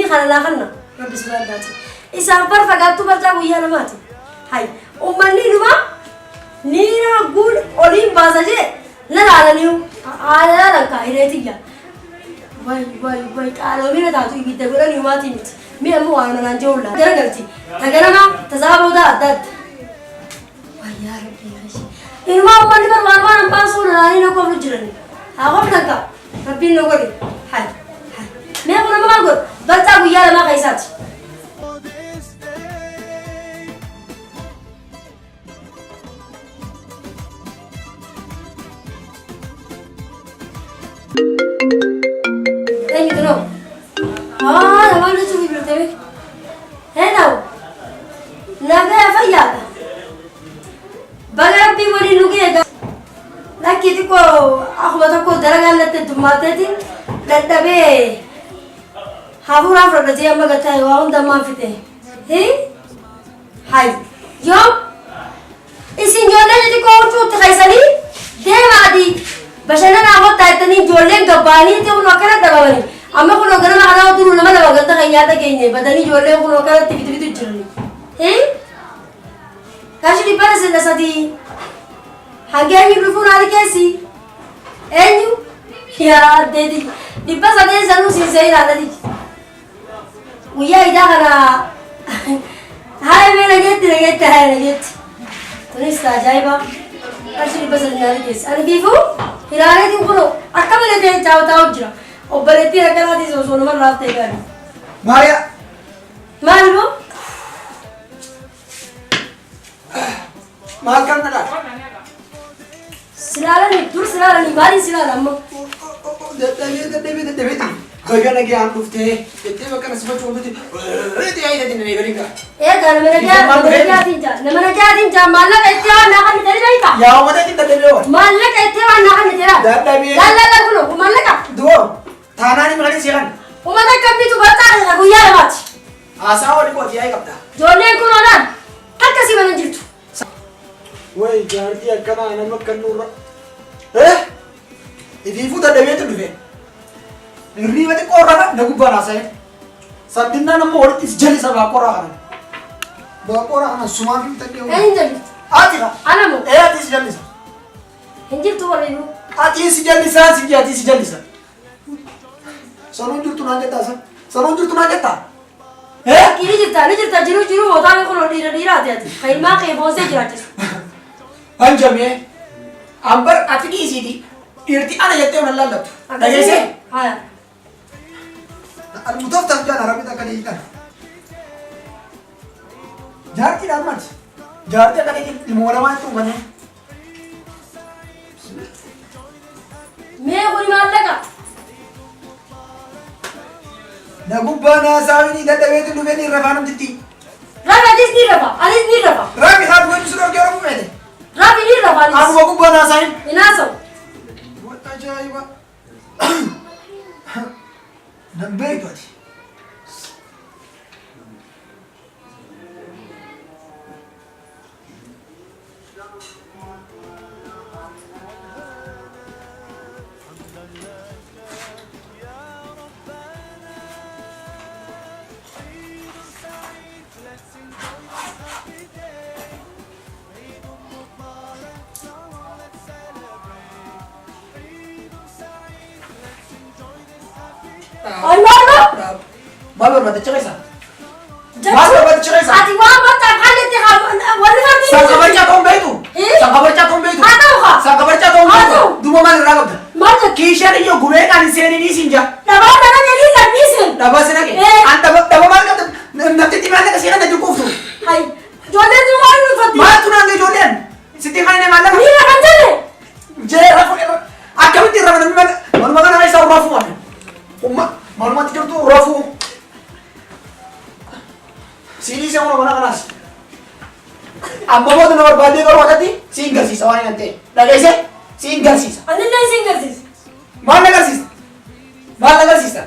rabbii kana laa kanna rabbi subhaanaati isaan barfagaattu barjaa guyyaa namaati hay ummanni numa niina guul oliin baasa jee na laalaniu aalaan ka hireetiyya way qaaloomina taatu ibidda godhanii maatii miti mi ammoo waan naan joolla garagalti taganama tasaabooda adda adda wayyaa rabbii yaashii ilmaa ummanni barbaadaan hambaan suuna naanii na koofnu jirani haa qofnan ka rabbiin na godhe hay mee kun amma maal godhu barjaa guyyaa lamaa keessaati no. Ah, la mano su biblioteca. Hello. Naga fayada. Bagar bi wali lugega. Lakiti ko ahmata ko daragal latte dumatati daddabe. Habura afro je amma gata wa unda ma fite. He? Hai. Yo. Isin jole jodi ko chut khaisani. De madi. Bashana na ho taitani jole gabani te uno kara dabani. amma kuno ganama ana duru lama lama ganta kanyata kenye badani jolle kuno kara tibitu bitu jirani kashi di para senda sadi hagani rufuna kesi enyu ya dedi di pasa de sanu sincere nada di uya ida kana hai mera get hai tuni sta jaiba kashi di pasa senda kesi ani bifu hirare di kuno akamale de chao tao jira Obbaletti ragazzi sono parlate cari. Maria. Mario? Makan nada. Silalani, tur silalani, mari silalammo. Devi. Bagana ke am lufte. Itte bakana sima chomti. Rete ai dine ne beringa. Gar mera kya tinja malla ka itte na kan teri nahi ka. Ya mata kinta debe wa. Malla ka itte na kan tera. Devi. La kuno malla ka. Duo. Thana ni mulani silan. Umada kambi tu bata ka guya mat. Asa wali ko tiai kapta. Jole kuno nan. Akka si banan jirtu. Wai jarti akkana nan makkan nurra. Idi futa debe tu duve. Riwate korra na gubara sai. Sabinna nam ortis jali sa ba korra kana. Ba korra kana suman fi tadi. Enjali. Ati ka. Anamu. Ati si jali sa. Enjil tu wali nu. Ati si jali sa. Sonon jurtu na jetta. Kiri jirta jiru hoda me kono dira ati. Kaima ke bonse jirati. Anjame. Ambar ati ki sidi. Irti ana jette on lallat. Dagese? Ha. Al mutafta jana rabita kali ikan. Jarti damat. Jarti kali ilmora ma tu bane. Me guri mallaka. Nagubana sawini dadawetu lubeni rafanam titti. Rafa dis ni rafa. Alis ni rafa. Rafi hat wo bisro ke rafu mede. Rafi ni rafa. Amu gubana sain. Inaso. What ajaiba. Nambe pati. Ay marmo. Babar mate chakesa. Jatsu. Babar mate chakesa. Ati wa mata khale te ha wali khati. Sangkabarcha tom betu. Sangkabarcha tom betu. Atau kha. Sangkabarcha tom betu. Duma mal ragab. Mata Kisha ni yo gume kan seni ni sinja. daba dana jadi la bisin. Daba sena ke. Anta daba mal kan natti timane ka sena ju kuftu. Hai. Jole tu wa nu fati. Ma tu nange jolen. Siti khane ne malla. Ni rafa jale. Je rafu. Akamti rafu ne mal. Mal magana ai sa rafu wa. Umma malumati tu rafu. Sini se uno mana kanas. Amma mo tu nomor bade karo wakati single sisa wani nante. Lagese single sisa. Andi nahi single sis. Mana sisa.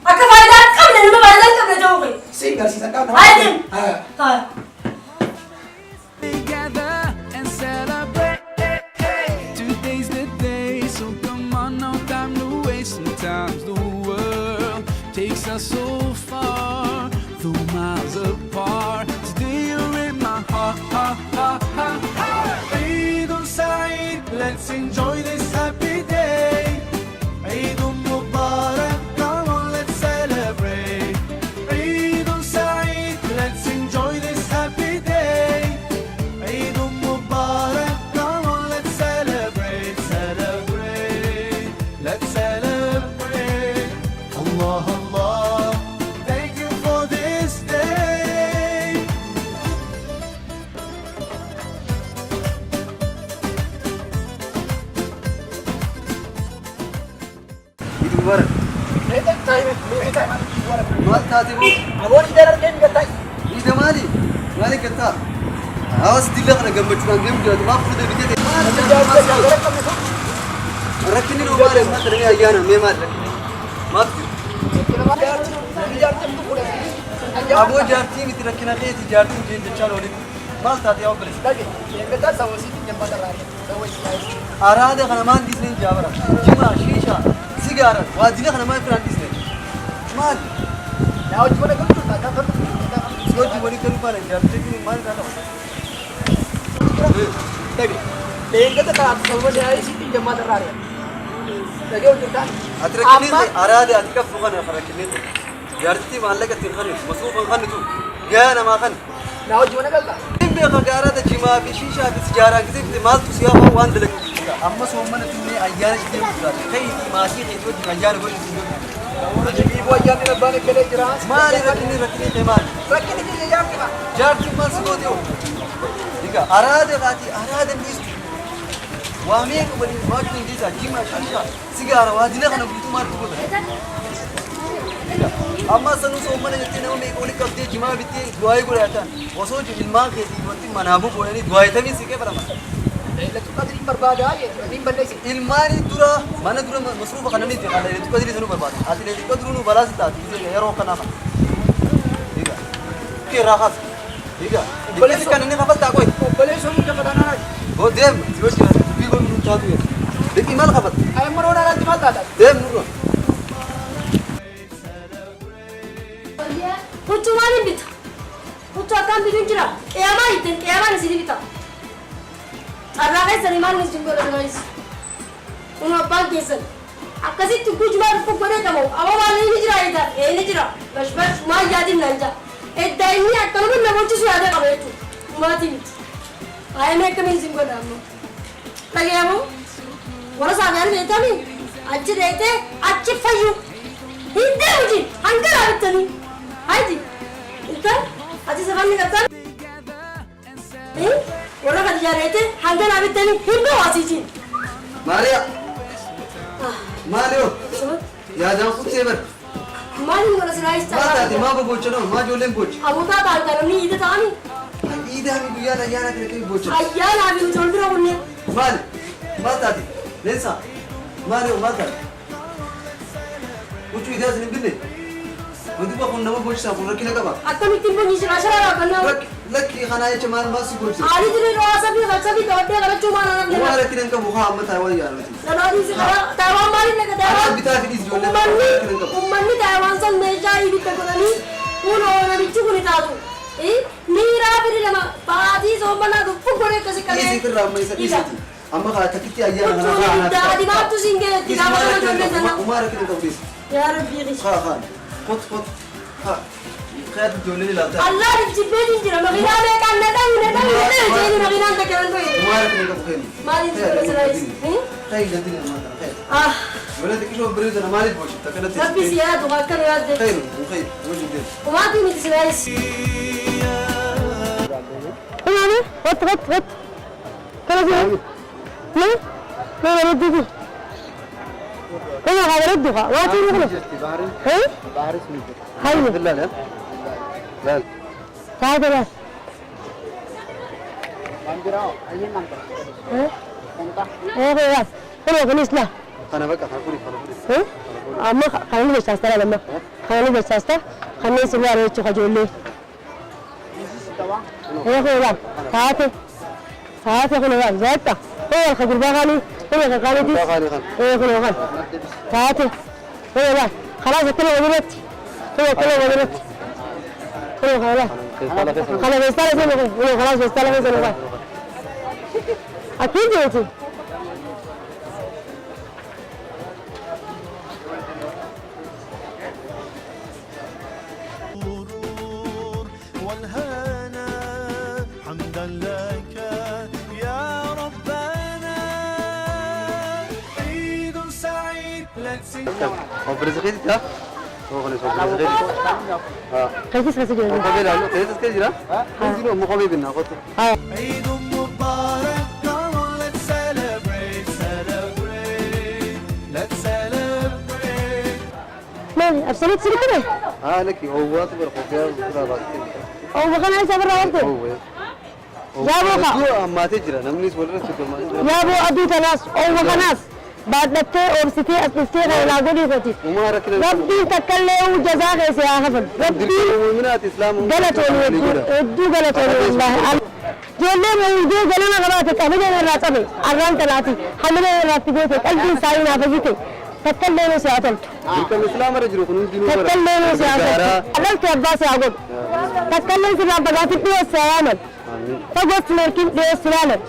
Akka faida kam ne ma faida kam ne joge. Single sisa kan. Aydin. Ha. Together and celebrate. Today's the day, so come on, no time to waste. Sometimes the world takes us so far. ورق ما تاتبو Aboon darargeen gatai. إذا مالي كتا عاوز تلقنا جنب شلون جنب جد ما أخذ بجد ركني لو مالي ما ترى أيانا ما ركني ما أبو جارتي بتركنا خيتي جارتي جين تشالو لي ما تاتي أو بلس أراد خنا ما عندي سنين جابرا جمع شيشة سيجارة وادي خنا ما يفرق عندي سنين مال سوتي ولي كل بالك جارتي كني مال كذا أتركني أراد أتكف خنا فركني جارتي مالك تخني مصروف خني تو جانا ما خن بيخا قارات جما في شيشة في سجارة كذي في مال تسياها واندلك أما سومنا توني أيام جديد كذي ماشي خيتو أيام قول ما لي ركني كمان جارتي ما سكوتيو ديكا أراد نيس واميك بدي ما تقول ديزا جما شيشة سجارة وادينا خنا بيتو ما تقول أما سنو سومنا جتنا وميك ولي كفتي جما بيتي دعاء يقول أتان وصول جلمان خيتي وتي منابو بولني دعاء تبي سكة برا ما ilmaani dura mana dura masruufa kana niti kana leetu kadri sunu barbaadu ati leetu kadru nu balas ta ti yero kana ma diga ke rahat diga bale kana ne khabat ta koy bale sunu ka badana na o dem siwati bi gon nu ta tu deki mal khabat ay marona ra dimal ta dem nu Huccu maalin bita? Huccu akkaan bituun jira? Qiyaamaa hittin qiyaamaan isinii bita. Carraa keessanii maal isin godhananis? Kun abbaan keessan akkasitti gujumaa dhufu godhee qabu. Amma maal inni jira eegaa? Inni jira. Bashbash maal yaadin naan jaa? Edda inni akkanuma na gochisu yaada qaba jechuudha. Dhumaatii miti. Faayamee akkamiin isin godha amma? Dhagayamoo? Warra saanaan beekanii? Achi deetee achi fayyu. Hin deemuji hanga raabitanii. Hayti. Ilkaan ati safanni qabdan? Warra kan ijaarrete hanga raabitanii hin bawaasiisin. Maria Mario ya jam kutte bar Maalin godha silaa isa ma taati ma bobocha no ma jolen boch Abuutaa taa'anii ida ta'anii. ida mi guyana yana kire bocha Ayyaanaa fi ijoollee bira kunneen. mal ma taati lensa Mario ma taati uchu ida sin binne wanti ba kun nama bocha kun rakina kaba Akkamittiin bunyi jira shararaa kannaa. lakki khana yacha man ma si bocha Aali jirii raasa fi raksa fi gabaddee galachuu maal anam wa jedha. rakina kan buha amma tawa ya Sanooti si taawaan maaliin dhaga taawaan. bitaa fi jolen Uummanni taawaan san meeshaa ibitta godhanii kunoo namichi kun taatu. Miiraa firi lama baatii soommanaa dhufuu godhee akkasii qabee. isi firra amma isa isati amma kha takiti ayyana Kuchuun daadhi baattu siin geetti gaafa nama ijoollee sana. umar rakina kan bis Yaa rabbii qish. خان خط ها خير جولي لا تا Allah dibbiin jira makiinaa meeqaan nadhamu jeeni makiinaan takkaan ta'e. ما لك انك بخير Maaliin jira sirraayis? خير جدنا ما خير Ah ولا تكشف بريد انا مالي بوش تكلت rabbi si yaadu akkana yaadde. خير وخير وجه دين Kumaatii miti sirraayis. Umaani, wat. Kana jiru? Ne? Ne reddi. Kana reddi ka. Waati ni kana. Eh? Hayni. لا لا لا Saada ba. Eh? Ya. Kana kana isla. انا بقى خلوني Eh? Amma kana ni shasta la amma. Kana ni shasta. Kana si ba re chu khajolle. Ya ko ba. Saate kana ba. Zata. Eh khajur ba khali. Eh khali di. خالي خان ايه كله غلط تعاتي ايه لا خلاص كله ولدت كله ولدت كله خلاص خلاص بيستاهل زي ما هو خلاص بيستاهل زي ما هو اكيد جيتي والهنا حمدا لك يا ربنا عيد سعيد let's sing هو برزقيت يا هو خلص برزقيت ها كيف تسكت جيتي قبل لا كيف تسكت جرا نزلوا مقابل بينا خط عيد مبارك come on let's celebrate let's celebrate أنا أبصرت سير كده لك هو أصبر خوفيا بكرة باكتين أو بكرة أنا سافر رأيته هو ما تجرى نمنيس ولا تجرى يا أبو أبي تناس أو بكرة ناس بعد نبتة أو ستي أستي غير أقولي فتي وما ركنا ربي تكلم جزاك يا حفظ ربي مؤمنات إسلام غلطوني يدو غلطوني والله جولي من يدو غلنا غلطك أبدا الراتبي أران تلاتي حملة الراتبي قلبي ساينا فجيتي تكلم سياتل يمكن الإسلام رجلو كنون دينو تكلم سياتل ألف أباس أقول تكلم سياتل بغاتي بيو سيامل فقط لكن بيو سيامل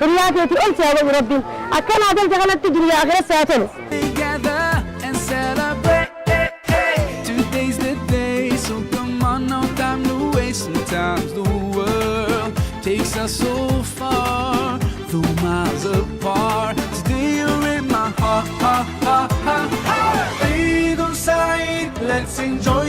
رياضي تقول سيامل ربي أكن هذا الجغلة تجري آخر سياتل Together and celebrate. Today's the day, so come on, no time to waste. Sometimes the world takes us so far, though miles apart. Today you're in my heart, heart, heart, heart, heart. Eid Saeed, let's enjoy